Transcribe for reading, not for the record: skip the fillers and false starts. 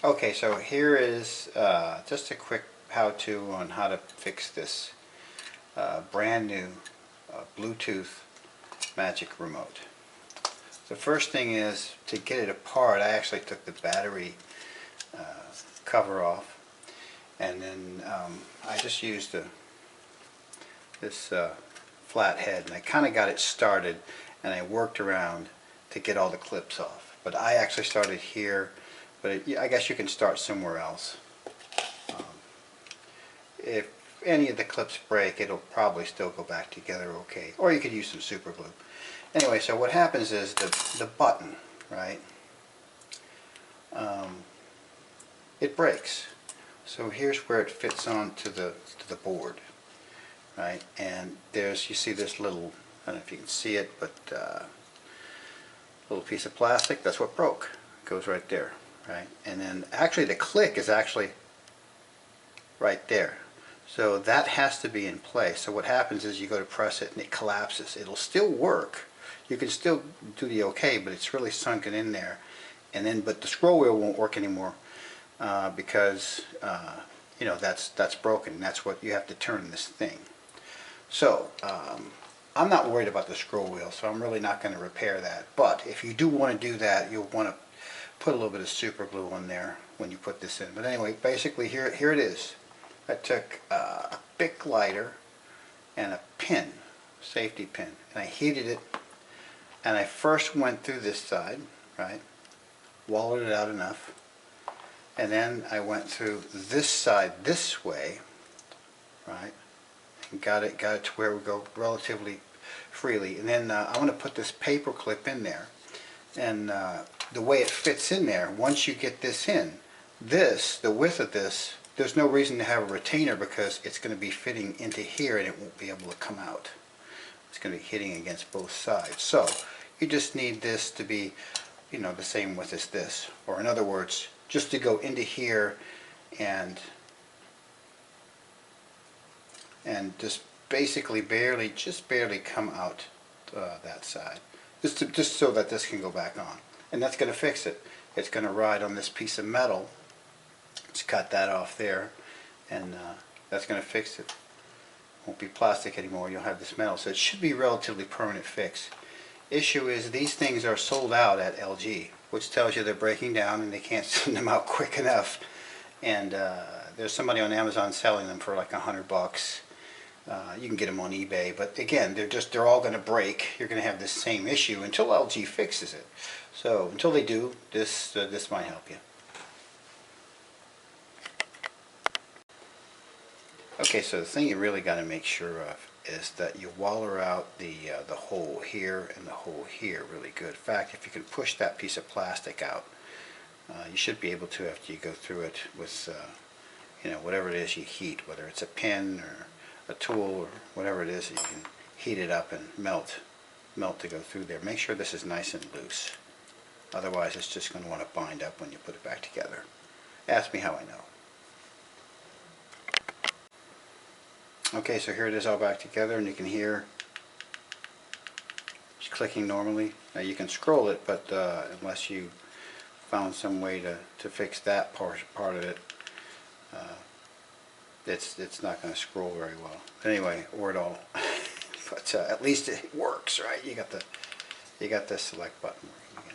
Okay, so here is just a quick how-to on how to fix this brand new Bluetooth Magic Remote. The first thing is, to get it apart, I actually took the battery cover off, and then I just used this flat head, and I kind of got it started, and I worked around to get all the clips off. But I actually started here, but I guess you can start somewhere else. If any of the clips break, it'll probably still go back together okay, or you could use some super glue. Anyway, so what happens is the button, right, it breaks. So here's where it fits onto the board, right? And you see this little, I don't know if you can see it, but little piece of plastic, that's what broke. It goes right there, right? And then actually the click is actually right there. So that has to be in place. So what happens is you go to press it and it collapses. It'll still work. You can still do the OK, but it's really sunken in there. And then, but the scroll wheel won't work anymore because you know, that's broken. That's what you have to turn this thing. So I'm not worried about the scroll wheel, so I'm really not going to repair that. But if you do want to do that, you'll want to put a little bit of super glue on there when you put this in. But anyway, basically here it is. I took a Bic lighter and a pin, safety pin, and I heated it, and I first went through this side, right, wallowed it out enough, and then I went through this side this way, right, and got it to where it would go relatively freely. And then I'm going to put this paper clip in there, and the way it fits in there, once you get this in, the width of this, there's no reason to have a retainer because it's going to be fitting into here and it won't be able to come out. It's going to be hitting against both sides. So you just need this to be, you know, the same width as this, or in other words, just to go into here and just basically just barely come out that side, just so that this can go back on. And that's going to fix it. It's going to ride on this piece of metal. Let's cut that off there, and that's going to fix it. Won't be plastic anymore. You'll have this metal, so it should be a relatively permanent fix. Issue is these things are sold out at LG, which tells you they're breaking down and they can't send them out quick enough. And there's somebody on Amazon selling them for like $100. You can get them on eBay, but again, they're all going to break. You're going to have this same issue until LG fixes it. So until they do, this might help you. Okay, so the thing you really got to make sure of is that you waller out the hole here and the hole here really good. In fact, if you can push that piece of plastic out, you should be able to after you go through it with you know, whatever it is you heat, whether it's a pin or a tool or whatever it is, you can heat it up and melt to go through there. Make sure this is nice and loose. Otherwise, it's just going to want to bind up when you put it back together. Ask me how I know. Okay, so here it is all back together, and you can hear it's clicking normally. Now you can scroll it, but unless you found some way to fix that part of it, it's not going to scroll very well. Anyway, or at all. But at least it works, right? You got the select button working